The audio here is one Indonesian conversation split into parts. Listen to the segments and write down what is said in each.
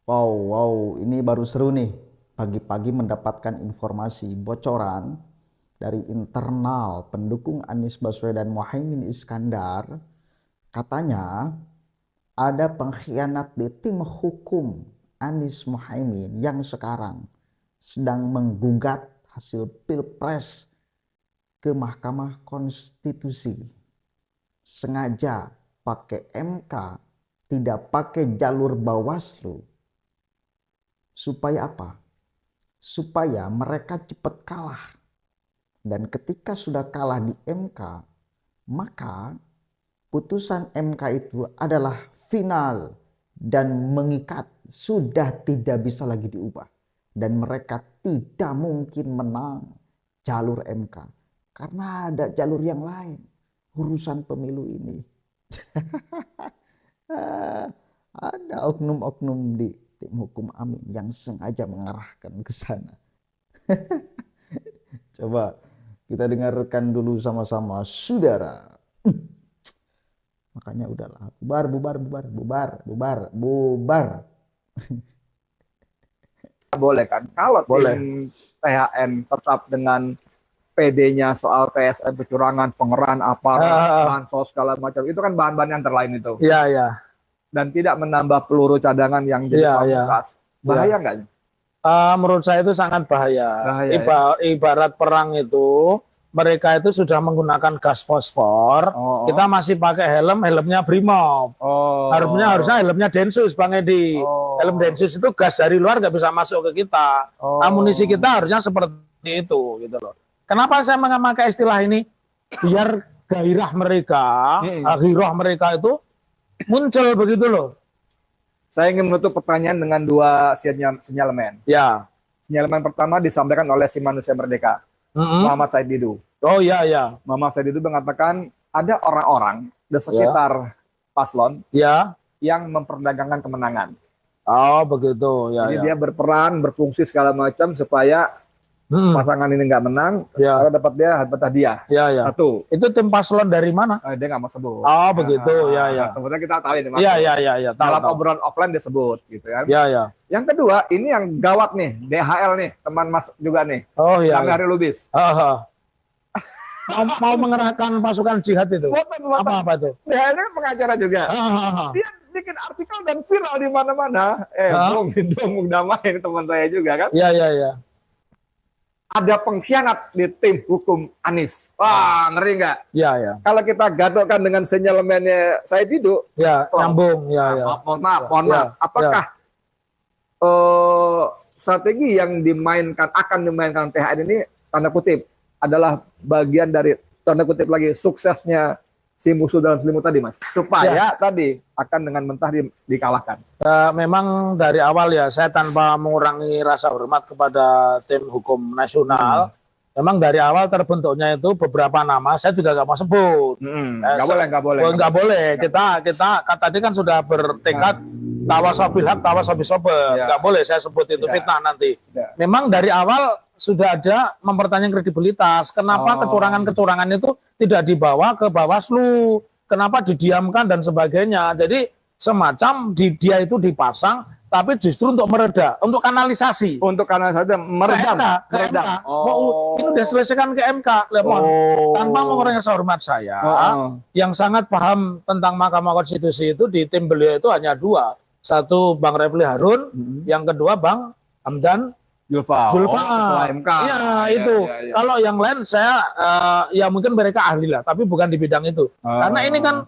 Wow, wow, ini baru seru nih. Pagi-pagi mendapatkan informasi bocoran dari internal pendukung Anies Baswedan Muhaimin Iskandar. Katanya ada pengkhianat di tim hukum Anies Muhaimin yang sekarang sedang menggugat hasil Pilpres ke Mahkamah Konstitusi. Sengaja pakai MK, tidak pakai jalur Bawaslu. Supaya apa? Supaya mereka cepat kalah. Dan ketika sudah kalah di MK, maka putusan MK itu adalah final dan mengikat, sudah tidak bisa lagi diubah. Dan mereka tidak mungkin menang jalur MK. Karena ada jalur yang lain, urusan pemilu ini. Ada oknum-oknum di tim hukum Amin yang sengaja mengarahkan ke sana. Coba kita dengarkan dulu sama-sama, saudara. Makanya udahlah, bubar, bubar, bubar, bubar, bubar, bubar. Boleh kan? Kalau Boleh. tim THN tetap dengan PD-nya soal TSN kecurangan, pengerahan aparat, bansos segala macam, itu kan bahan-bahan yang terlain itu. Iya, iya. Dan tidak menambah peluru cadangan yang jadi pamungkas. Bahaya nggak? Menurut saya itu sangat bahaya. Ibarat perang itu, mereka itu sudah menggunakan gas fosfor. Kita masih pakai helmnya Brimob. Harusnya helmnya Densus, Bang Edi. Helm Densus itu gas dari luar nggak bisa masuk ke kita. Amunisi kita harusnya seperti itu, gitu loh. Kenapa saya memakai istilah ini? Biar gairah mereka, gairah mereka itu muncul begitu loh. Saya ingin menutup pertanyaan dengan dua sinyalemen. Ya. Sinyalemen pertama disampaikan oleh si manusia merdeka, Muhammad Said Didu. Oh iya, iya. Muhammad Said Didu mengatakan ada orang-orang di sekitar paslon yang memperdagangkan kemenangan. Oh begitu. Ya, Jadi dia berperan, berfungsi segala macam supaya pasangan ini nggak menang, kalau dapat hadiah. Satu. Itu tim paslon dari mana? Dia nggak mau sebut. Oh begitu, ya. Sebetulnya kita tahu ini. Iya. Dalam obrolan offline disebut, gitu kan. Iya. Yang kedua, ini yang gawat nih, DHL nih, teman Mas juga nih. Oh iya. Kami Hari Lubis. Mau mengerahkan pasukan jihad itu? Apa itu? DHL ini pengacara juga. Dia bikin artikel dan viral di mana-mana. Dong, damai teman saya juga kan. Iya. Ada pengkhianat di tim hukum Anies. Wah, ngeri nggak? Iya. Kalau kita gadokkan dengan sinyalemennya saya Didu, nyambung. Mohon maaf. Apakah strategi yang akan dimainkan THN ini tanda kutip adalah bagian dari tanda kutip lagi suksesnya si musuh dalam selimut tadi, Mas? Supaya tadi akan dengan mentah dikalahkan. Memang dari awal ya, saya tanpa mengurangi rasa hormat kepada tim hukum nasional, memang dari awal terbentuknya itu beberapa nama, saya juga nggak mau sebut. Nggak boleh. Kita tadi kan sudah bertekad tawasobil hak, tawasobil sober. Nggak boleh saya sebut itu fitnah nanti. Memang dari awal sudah ada mempertanyakan kredibilitas. Kenapa kecurangan-kecurangan itu tidak dibawa ke Bawaslu? Kenapa didiamkan dan sebagainya? Jadi semacam dia itu dipasang, tapi justru untuk mereda, untuk kanalisasi. Untuk kanalisasi, meredam. Ini udah selesaikan ke MK, tanpa mengurangi rasa hormat saya, yang sangat paham tentang Mahkamah Konstitusi itu di tim beliau itu hanya dua. Satu Bang Refli Harun, yang kedua Bang Hamdan Zulfa. Itu. Kalau yang lain saya ya mungkin mereka ahli lah, tapi bukan di bidang itu. Karena ini kan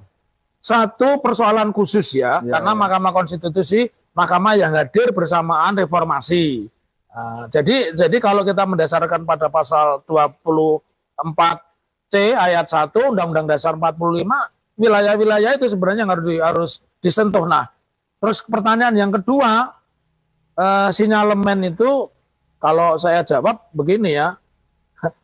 satu persoalan khusus karena Mahkamah Konstitusi mahkamah yang hadir bersamaan reformasi. Jadi kalau kita mendasarkan pada pasal 24C ayat 1 Undang-Undang Dasar 45, wilayah-wilayah itu sebenarnya harus disentuh. Nah, terus pertanyaan yang kedua, sinyalemen itu kalau saya jawab begini ya,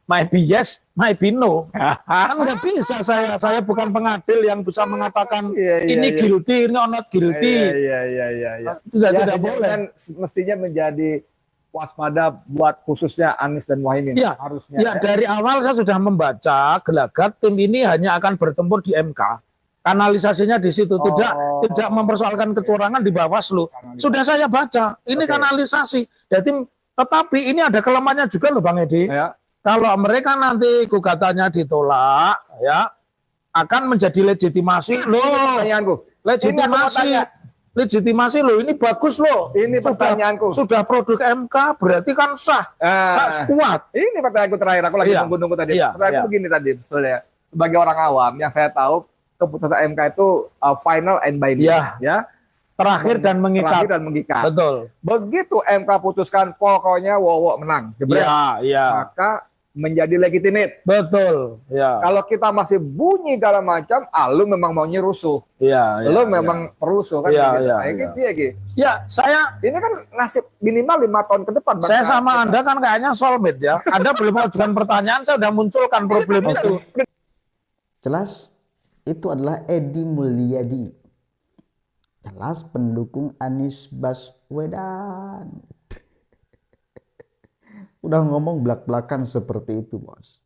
maybe yes, maybe no. Kan nggak bisa saya bukan pengadil yang bisa mengatakan ini guilty, ini not guilty. Tidak boleh. Kan mestinya menjadi waspada buat khususnya Anies dan Muhaimin. Harusnya. Dari awal saya sudah membaca gelagat tim ini hanya akan bertempur di MK. kanalisasinya di situ, tidak mempersoalkan kecurangan di Bawaslu. Sudah saya baca, ini kanalisasi. Jadi, tetapi ini ada kelemahannya juga loh Bang Edi. Ya. Kalau mereka nanti gugatannya ditolak, ya akan menjadi legitimasi loh. Pertanyaanku. Legitimasi loh, ini bagus loh. Ini pertanyaanku. Sudah produk MK berarti kan sah kuat. Ini pertanyaanku terakhir. Aku lagi nunggu tadi. Pertanyaanku begini tadi, sebenarnya. Sebagai orang awam yang saya tahu keputusan MK itu final and binding, ya. Terakhir dan mengikat. Betul. Begitu MK putuskan pokoknya Wowo menang, jebret. Maka menjadi legitimate. Betul. Kalau kita masih bunyi segala macam, lu memang maunya rusuh. Lu memang perusuh kan? Saya ini kan nasib minimal 5 tahun ke depan. Saya sama Anda kan kayaknya soulmate ya. Anda belum mengajukan pertanyaan, saya sudah munculkan problem itu. Jelas itu adalah Edi Mulyadi, jelas pendukung Anies Baswedan. Udah ngomong belak-belakan seperti itu, bos.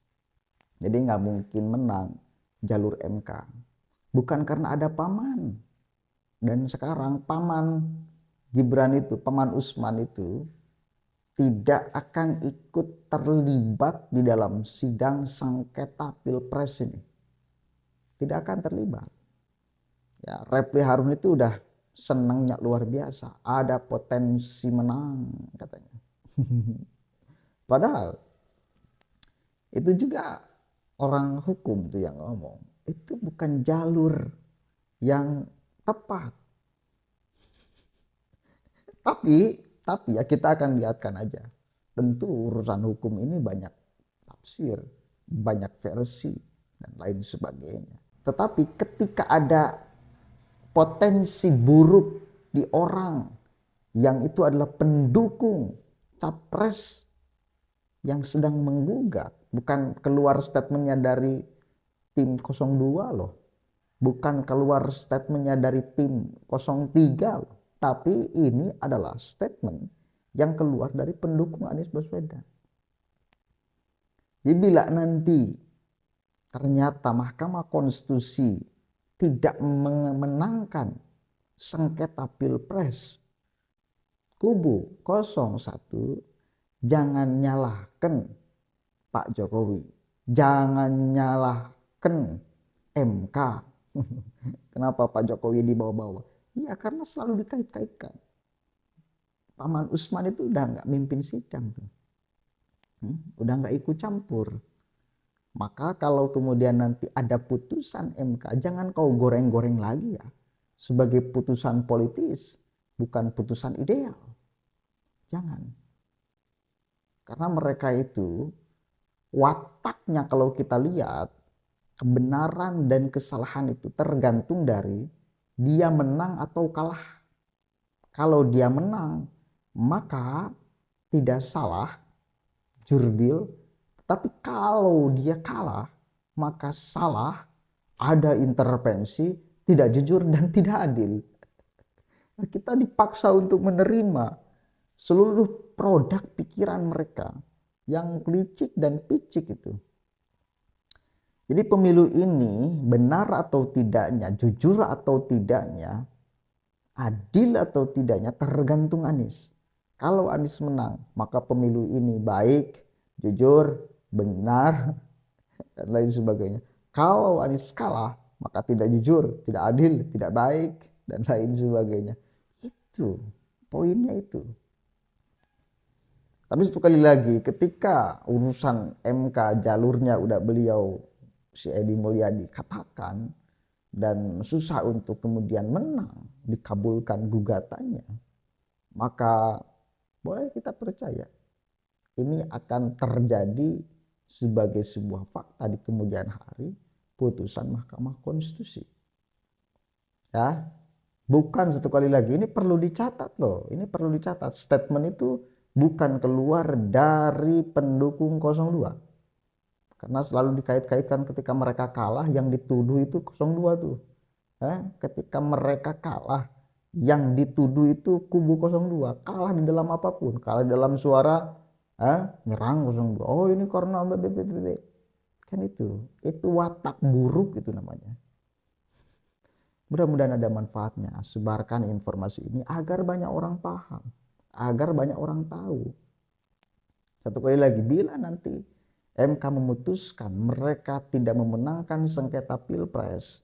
Jadi nggak mungkin menang jalur MK, bukan karena ada paman. Dan sekarang paman Gibran itu, paman Usman itu tidak akan ikut terlibat di dalam sidang sengketa Pilpres ini. Tidak akan terlibat. Ya, Refli Harun itu udah senangnya luar biasa. Ada potensi menang katanya. Padahal itu juga orang hukum tuh yang ngomong. Itu bukan jalur yang tepat. Tapi ya kita akan lihatkan aja. Tentu urusan hukum ini banyak tafsir, banyak versi, dan lain sebagainya. Tetapi ketika ada potensi buruk di orang yang itu adalah pendukung capres yang sedang menggugat, bukan keluar statementnya dari tim 02 loh, bukan keluar statementnya dari tim 03 loh, tapi ini adalah statement yang keluar dari pendukung Anies Baswedan. Jadi bila nanti ternyata Mahkamah Konstitusi tidak memenangkan sengketa Pilpres kubu 01, jangan nyalahkan Pak Jokowi, jangan nyalahkan MK. Kenapa Pak Jokowi dibawa-bawa? Ya karena selalu dikait-kaitkan. Paman Usman itu udah nggak mimpin sidang tuh, udah nggak ikut campur. Maka kalau kemudian nanti ada putusan MK, jangan kau goreng-goreng lagi ya. Sebagai putusan politis, bukan putusan ideal. Jangan. Karena mereka itu, wataknya kalau kita lihat, kebenaran dan kesalahan itu tergantung dari dia menang atau kalah. Kalau dia menang, maka tidak salah, jurdil. Tapi kalau dia kalah, maka salah, ada intervensi, tidak jujur dan tidak adil. Nah, kita dipaksa untuk menerima seluruh produk pikiran mereka yang licik dan picik itu. Jadi pemilu ini benar atau tidaknya, jujur atau tidaknya, adil atau tidaknya tergantung Anies. Kalau Anies menang, maka pemilu ini baik, jujur, benar, dan lain sebagainya. Kalau Anies kalah, maka tidak jujur, tidak adil, tidak baik, dan lain sebagainya. Itu poinnya itu. Tapi sekali lagi, ketika urusan MK jalurnya udah beliau si Edi Mulyadi katakan, dan susah untuk kemudian menang, dikabulkan gugatannya, maka boleh kita percaya ini akan terjadi sebagai sebuah fakta di kemudian hari, putusan Mahkamah Konstitusi. Ya, bukan satu kali lagi, ini perlu dicatat loh, ini perlu dicatat. Statement itu bukan keluar dari pendukung 02. Karena selalu dikait-kaitkan ketika mereka kalah, yang dituduh itu 02 tuh. Ketika mereka kalah, yang dituduh itu kubu 02. Kalah di dalam apapun, kalah di dalam suara, nyerang 02. Oh ini karena BBBB. Kan itu watak buruk itu namanya. Mudah-mudahan ada manfaatnya. Sebarkan informasi ini agar banyak orang paham, agar banyak orang tahu. Satu kali lagi, bila nanti MK memutuskan mereka tidak memenangkan sengketa Pilpres,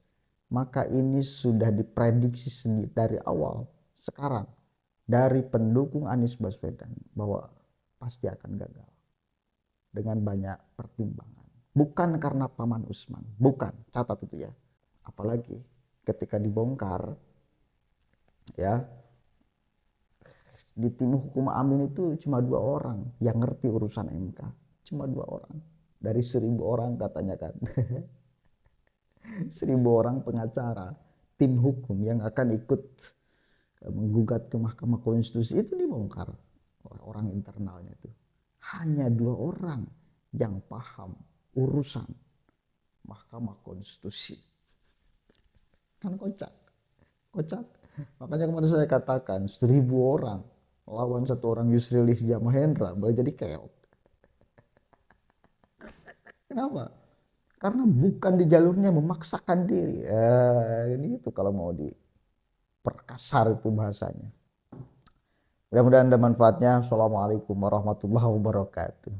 maka ini sudah diprediksi dari awal sekarang dari pendukung Anies Baswedan bahwa pasti akan gagal dengan banyak pertimbangan. Bukan karena Paman Usman, bukan, catat itu ya. Apalagi ketika dibongkar ya, di tim hukum Amin itu cuma 2 orang yang ngerti urusan MK, cuma 2 orang dari 1.000 orang katanya kan. 1.000 orang pengacara tim hukum yang akan ikut menggugat ke Mahkamah Konstitusi itu dibongkar oleh orang internalnya itu. Hanya 2 orang yang paham urusan Mahkamah Konstitusi. Kan kocak. Makanya kemarin saya katakan 1.000 orang lawan 1 orang Yusril Izzah Mahendra boleh jadi keok. Kenapa? Karena bukan di jalurnya, memaksakan diri. Ini itu kalau mau diperkasar itu bahasanya. Mudah-mudahan ada manfaatnya. Assalamualaikum warahmatullahi wabarakatuh.